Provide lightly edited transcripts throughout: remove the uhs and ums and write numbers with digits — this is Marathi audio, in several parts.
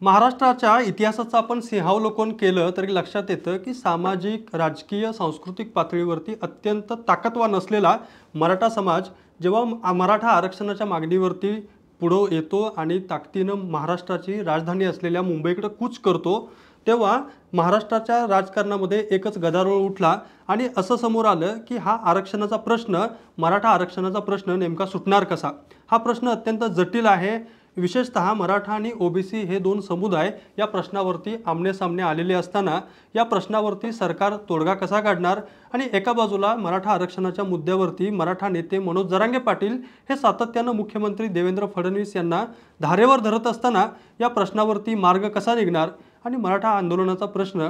महाराष्ट्राच्या इतिहासाचं आपण सिंहावलोकन केलं तरी लक्षात येतं की सामाजिक, राजकीय, सांस्कृतिक पातळीवरती अत्यंत ताकदवान असलेला मराठा समाज जेव्हा मराठा आरक्षणाच्या मागणीवरती पुढं येतो आणि ताकदीनं महाराष्ट्राची राजधानी असलेल्या मुंबईकडे कूच करतो, तेव्हा महाराष्ट्राच्या राजकारणामध्ये एकच गदारोळ उठला आणि असं समोर आलं की हा आरक्षणाचा प्रश्न, मराठा आरक्षणाचा प्रश्न नेमका सुटणार कसा? हा प्रश्न अत्यंत जटिल आहे। विशेषतः मराठा आणि ओबीसी हे दोन समुदाय या प्रश्नावरती आमने-सामने आलेले असताना या प्रश्नावरती सरकार तोडगा कसा काढणार आणि एका बाजूला मराठा आरक्षणाच्या मुद्द्यावरती मराठा नेते मनोज जरांगे पाटील हे सातत्यानं मुख्यमंत्री देवेंद्र फडणवीस यांना धारेवर धरत असताना या प्रश्नावरती मार्ग कसा निघणार आणि मराठा आंदोलनाचा प्रश्न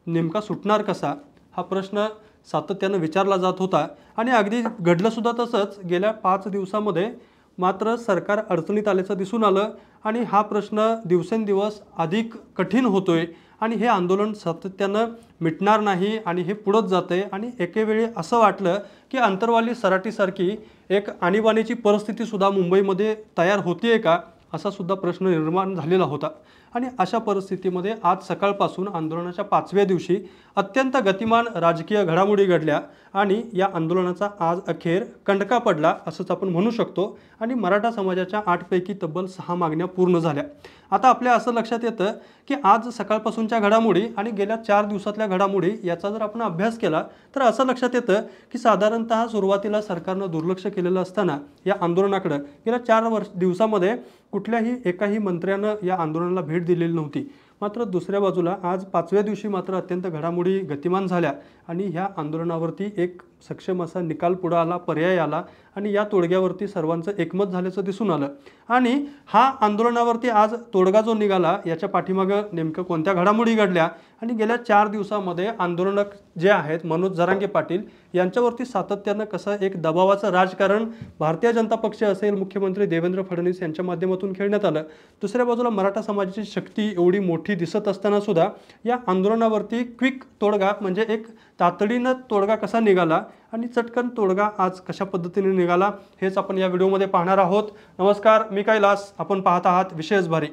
नेमका सुटणार कसा? हा प्रश्न सातत्यानं विचारला जात होता आणि अगदी घडलं सुद्धा तसंच। गेल्या 5 दिवसांमध्ये मात्र सरकार अडचणीत आल्याचं दिसून आलं आणि हा प्रश्न दिवसेंदिवस अधिक कठीण होतोय आणि हे आंदोलन सातत्यानं मिटणार नाही आणि हे पुढत जाते आणि एकेवेळी असं वाटलं की अंतरवाली सराटीसारखी एक आणीबाणीची परिस्थिती सुद्धा मुंबईमध्ये तयार होतीये का, असा सुद्धा प्रश्न निर्माण झालेला होता। आणि अशा परिस्थितीमध्ये आज सकाळपासून आंदोलनाच्या 5व्या दिवशी अत्यंत गतिमान राजकीय घडामोडी घडल्या आणि या आंदोलनाचा आज अखेर कंडका पडला असंच आपण म्हणू शकतो आणि मराठा समाजाच्या 8 पैकी तब्बल 6 मागण्या पूर्ण झाल्या। आता आपल्या असं लक्षात येतं की आज सकाळपासूनच्या घडामोडी आणि गेल्या 4 दिवसातल्या घडामोडी याचा जर आपण अभ्यास केला तर असं लक्षात येतं की साधारणतः सुरुवातीला सरकारनं दुर्लक्ष केलेलं असताना या आंदोलनाकडे गेल्या 4 दिवसांमध्ये कुठल्याही एकाही मंत्र्यानं या आंदोलनाला भेट दिलेली नव्हती। मात्र दुसऱ्या बाजूला आज 5व्या दिवशी मात्र अत्यंत घडामोडी गतिमान झाल्या आणि ह्या आंदोलनावरती एक सक्षम असा निकाल पुढे आला, पर्याय आला आणि या तोडग्यावरती सर्वांचं एकमत झाल्याचं दिसून आलं। आणि हा आंदोलनावरती आज तोडगा जो निघाला याच्या पाठीमागे नेमकं कोणत्या घडामोडी घडल्या आणि गेल्या 4 दिवसांमध्ये आंदोलनक जे आहेत मनोज जरांगे पाटील यांच्यावरती सातत्यानं कसं एक दबावाचं राजकारण भारतीय जनता पक्ष असेल, मुख्यमंत्री देवेंद्र फडणवीस यांच्या माध्यमातून खेळण्यात आलं। दुसऱ्या बाजूला मराठा समाजाची शक्ती एवढी मोठी दिसत असताना सुद्धा या आंदोलनावरती क्विक तोडगा म्हणजे एक तातडीनं तोडगा कसा निघाला आणि चटकन तोडगा आज कशा पद्धतीने निघाला हेच आपण या व्हिडिओमध्ये पाहणार आहोत। नमस्कार, मी कैलास, आपण पाहत आहात विशेष भारी।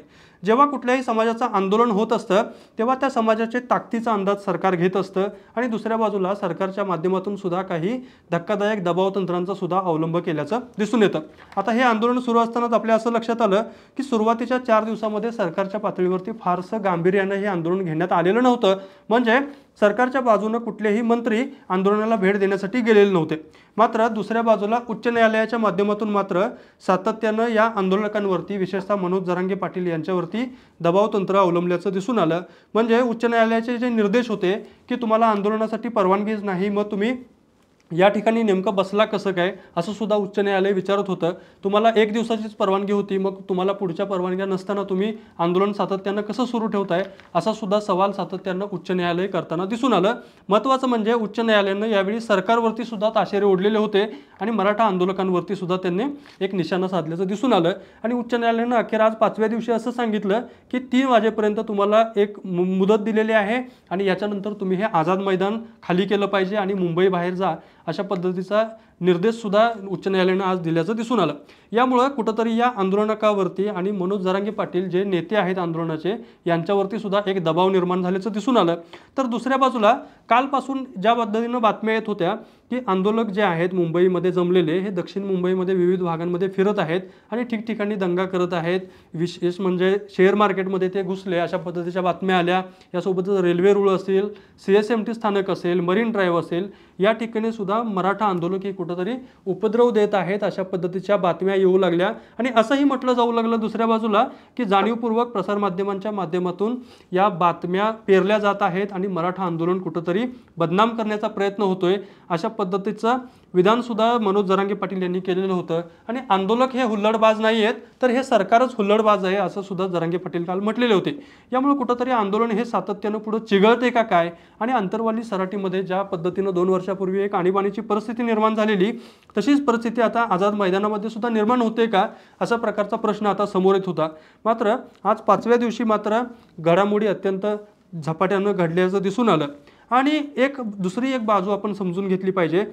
जेव्हा कुठल्याही समाजाचं आंदोलन होत असतं तेव्हा त्या समाजाचे ताकदीचा अंदाज सरकार घेत असतं आणि दुसऱ्या बाजूला सरकारच्या माध्यमातून सुद्धा काही धक्कादायक दबाव तंत्रांचा सुद्धा अवलंब केल्याचं दिसून येतं। आता हे आंदोलन सुरू असतानाच आपल्या असं लक्षात आलं की सुरुवातीच्या 4 दिवसांमध्ये सरकारच्या पातळीवरती फारसं गांभीर्यानं हे आंदोलन घेण्यात आलेलं नव्हतं। म्हणजे सरकारच्या बाजूने कुठलेही मंत्री आंदोलनाला भेट देण्यासाठी गेलेले नव्हते। मात्र दुसऱ्या बाजूला उच्च न्यायालयाच्या माध्यमातून मात्र सातत्यानं या आंदोलकांवरती विशेषतः मनोज जरांगे पाटील यांच्यावरती दबाव तंत्र अवलंबल्याचं दिसून आलं। म्हणजे उच्च न्यायालयाचे जे निर्देश होते की तुम्हाला आंदोलनासाठी परवानगीच नाही, मग तुम्ही या ठिकाणी नेमकं बसला कसं काय असं सुद्धा उच्च न्यायालय विचारत होतं। तुम्हाला 1 दिवसाचीच परवानगी होती, मग तुम्हाला पुढच्या परवानग्या नसताना तुम्ही आंदोलन सातत्यानं कसं सुरू ठेवताय असा सुद्धा सवाल सातत्यानं उच्च न्यायालय करताना दिसून आलं। महत्त्वाचं म्हणजे उच्च न्यायालयानं यावेळी सरकारवरती सुद्धा ताशेरे ओढलेले होते आणि मराठा आंदोलकांवरती सुद्धा त्यांनी एक निशाणा साधल्याचं दिसून आलं आणि उच्च न्यायालयानं अखेर आज 5व्या दिवशी असं सांगितलं की 3 वाजेपर्यंत तुम्हाला एक मुदत दिलेली आहे आणि याच्यानंतर तुम्ही हे आझाद मैदान खाली केलं पाहिजे आणि मुंबई बाहेर जा अशा पद्धतीचा निर्देश सुद्धा उच्च न्यायालयानं आज दिल्याचं दिसून आलं। यामुळे कुठंतरी या आंदोलकावरती आणि मनोज जरांगे पाटील जे नेते आहेत आंदोलनाचे यांच्यावरती सुद्धा एक दबाव निर्माण झाल्याचं दिसून आलं। तर दुसऱ्या बाजूला कालपासून ज्या पद्धतीनं बातम्या येत होत्या की आंदोलक जे आहेत मुंबईमध्ये जमलेले हे दक्षिण मुंबईमध्ये विविध भागांमध्ये फिरत आहेत आणि ठिकठिकाणी दंगा करत आहेत, विशेष म्हणजे शेअर मार्केटमध्ये ते घुसले अशा पद्धतीच्या बातम्या आल्या। यासोबतच रेल्वे रूळ असेल, CSMT स्थानक असेल, मरीन ड्राईव्ह असेल, या ठिकाणी सुद्धा मराठा आंदोलक हे कुठंतरी उपद्रव देत आहेत अशा पद्धतीच्या बातम्या येऊ लागल्या आणि असंही म्हटलं जाऊ लागलं दुसऱ्या बाजूला की जाणीवपूर्वक प्रसारमाध्यमांच्या माध्यमातून या बातम्या पेरल्या जात आहेत आणि मराठा आंदोलन कुठंतरी बदनाम करण्याचा प्रयत्न होतोय अशा पद्धतीचं विधान सुद्धा मनोज जरांगे पाटील यांनी केलेलं होतं। आणि आंदोलक हे हुल्लडबाज नाही आहेत तर हे सरकारच हुल्लडबाज आहे असं सुद्धा जरांगे पाटील काल म्हटलेले होते। यामुळे कुठंतरी आंदोलन हे सातत्यानं पुढे चिघळते का काय आणि अंतरवाली सराटीमध्ये ज्या पद्धतीनं 2 वर्षापूर्वी एक आणीबाणीची परिस्थिती निर्माण झालेली तशीच परिस्थिती आता आझाद मैदानामध्ये सुद्धा निर्माण होते का असा प्रकारचा प्रश्न आता समोर येत होता। मात्र आज 5व्या दिवशी मात्र घडामोडी अत्यंत झपाट्यानं घडल्याचं दिसून आलं आणि दुसरी एक बाजू आपण समजून घेतली पाहिजे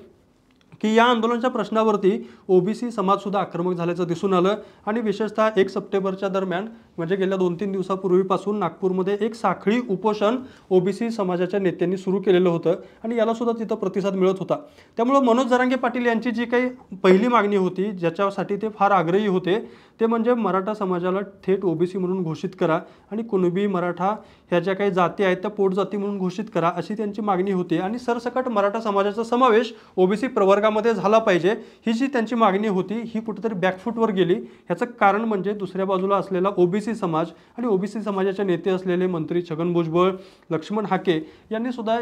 की या आंदोलनाच्या प्रश्नावरती ओबीसी समाजसुद्धा आक्रमक झाल्याचं दिसून आलं आणि विशेषतः 1 सप्टेंबरच्या दरम्यान म्हणजे गेल्या 2-3 दिवसापूर्वीपासून नागपूरमध्ये एक साखळी उपोषण ओबीसी समाजाच्या नेत्यांनी सुरू केलेलं होतं आणि याला सुद्धा तिथं प्रतिसाद मिळत होता। त्यामुळे मनोज जरांगे पाटील यांची जी काही पहिली मागणी होती ज्याच्यासाठी ते फार आग्रही होते ते म्हणजे मराठा समाजाला थेट ओबीसी म्हणून घोषित करा आणि कुणबी मराठा ह्या ज्या काही जाती आहेत त्या पोटजाती म्हणून घोषित करा अशी त्यांची मागणी होती आणि सरसकट मराठा समाजाचा समावेश ओबीसी प्रवर्गामध्ये झाला पाहिजे ही जी त्यांची मागणी होती ही कुठेतरी बॅकफूटवर गेली। ह्याचं कारण म्हणजे दुसऱ्या बाजूला असलेला ओबीसी समाज आणि ओबीसी समाजाचे नेते असलेले मंत्री छगन भुजबळ, लक्ष्मण हाके यांनी सुद्धा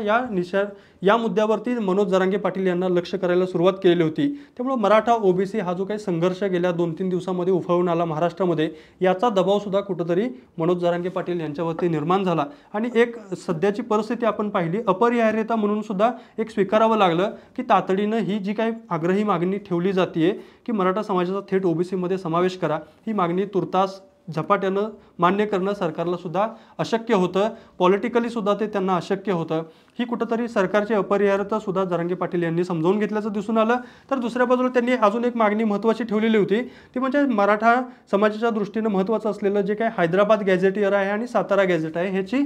या मुद्द्यावरती मनोज जरांगे पाटील यांना लक्ष करायला सुरुवात केलेली होती। त्यामुळे मराठा ओबीसी हा जो काही संघर्ष गेल्या 2-3 दिवसांमध्ये उफाळून आला महाराष्ट्रामध्ये याचा दबाव सुद्धा कुठेतरी मनोज जरांगे पाटील यांच्यावरती निर्माण झाला आणि एक सध्याची परिस्थिती आपण पाहिली अपरिहार्यता म्हणून सुद्धा एक स्वीकारावं लागलं की तातडीनं ही जी काही आग्रही मागणी ठेवली जाते की मराठा समाजाचा थेट ओबीसीमध्ये समावेश करा ही मागणी तुर्तास झपाट्यानं मान्य करणं सरकारला सुद्धा अशक्य होतं। पॉलिटिकली सुद्धा ते त्यांना अशक्य होतं। ही कुठेतरी सरकारची अपरिहार्यता सुद्धा जरांगे पाटील यांनी समजावून घेतल्याचं दिसून आलं। तर दुसऱ्या बाजूला त्यांनी अजून एक मागणी महत्त्वाची ठेवलेली होती ती म्हणजे मराठा समाजाच्या दृष्टीनं महत्त्वाचं असलेलं जे काही हैदराबाद गॅझेटियर आहे आणि सातारा गॅझेट आहे ह्याची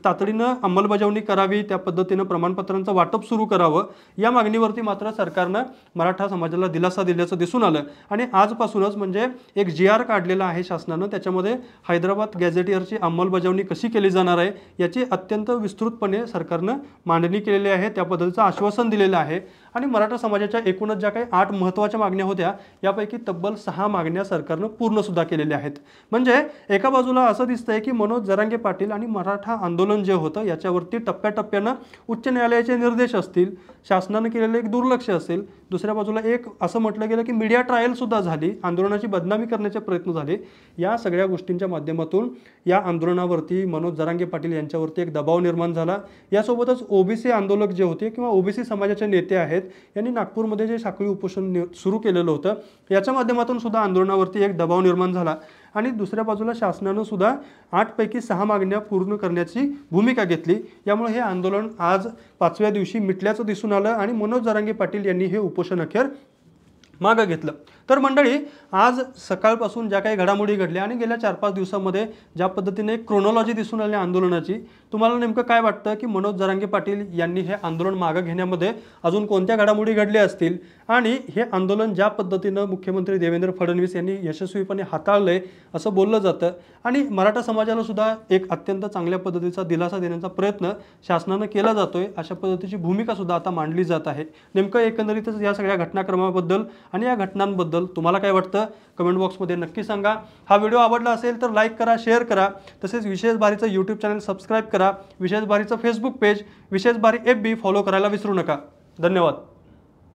तातडीनं अंमलबजावणी करावी, त्या पद्धतीनं प्रमाणपत्रांचं वाटप सुरू करावं। या मागणीवरती मात्र सरकारनं मराठा समाजाला दिलासा दिल्याचं दिसून आलं आणि आजपासूनच म्हणजे एक GR काढलेला आहे शासनानं त्याच्यामध्ये हैदराबाद गॅझेटियरची अंमलबजावणी कशी केली जाणार आहे याची अत्यंत विस्तृतपणे सरकारनं मांडणी केलेली आहे, त्या पद्धतीचं आश्वासन दिलेलं आहे आणि मराठा समाजाच्या एकूणच ज्या काही 8 महत्त्वाच्या मागण्या होत्या यापैकी तब्बल 6 मागण्या सरकारनं पूर्ण सुद्धा केलेल्या आहेत। म्हणजे एका बाजूला असं दिसतंय की मनोज जरांगे पाटील आणि मराठा आंदोलन जे होतं याच्यावरती टप्प्याटप्प्यानं उच्च न्यायालयाचे निर्देश असतील, शासनानं केलेलं एक दुर्लक्ष असेल, दुसऱ्या बाजूला एक असं म्हटलं गेलं की मीडिया ट्रायल सुद्धा झाली, आंदोलनाची बदनामी करण्याचे प्रयत्न झाले। या सगळ्या गोष्टींच्या माध्यमातून या आंदोलनावरती मनोज जरांगे पाटील यांच्यावरती एक दबाव निर्माण झाला। यासोबतच ओबीसी आंदोलक जे होते किंवा ओबीसी समाजाचे नेते आहेत यांनी नागपूरमध्ये जे साखळी उपोषण सुरू केलेलं होतं याच्या माध्यमातून सुद्धा आंदोलनावरती एक दबाव निर्माण झाला आणि दुसऱ्या बाजूला शासनानं सुद्धा 8 पैकी 6 मागण्या पूर्ण करण्याची भूमिका घेतली। यामुळे हे आंदोलन आज 5व्या दिवशी मिटल्याचं दिसून आलं आणि मनोज जरांगे पाटील यांनी हे उपोषण अखेर मागं घेतलं। तर मंडळी आज सकाळपासून ज्या काही घडामोडी घडल्या आणि गेल्या 4-5 दिवसांमध्ये ज्या पद्धतीने एक क्रोनॉलॉजी दिसून आली आंदोलनाची तुम्हाला नेमकं काय वाटतं की मनोज जरांगे पाटील यांनी हे आंदोलन मागं घेण्यामध्ये अजून कोणत्या घडामोडी घडल्या असतील आणि हे आंदोलन ज्या पद्धतीनं मुख्यमंत्री देवेंद्र फडणवीस यांनी यशस्वीपणे हाताळलंय असं बोललं जातं आणि मराठा समाजाला सुद्धा एक अत्यंत चांगल्या पद्धतीचा दिलासा देण्याचा प्रयत्न शासनानं केला जातोय अशा पद्धतीची भूमिका सुद्धा आता मांडली जात आहे। नेमकं एकंदरीतच या सगळ्या घटनाक्रमाबद्दल आणि या घटनांबद्दल तुम्हाला काय वाटतं कमेंट बॉक्समध्ये नक्की सांगा। हा व्हिडिओ आवडला असेल तर लाईक करा, शेअर करा, तसेच विशेष भारीचं यूट्यूब चॅनल सबस्क्राईब करा, विशेष भारीचं फेसबुक पेज, विशेष भारी FB फॉलो करायला विसरू नका। धन्यवाद।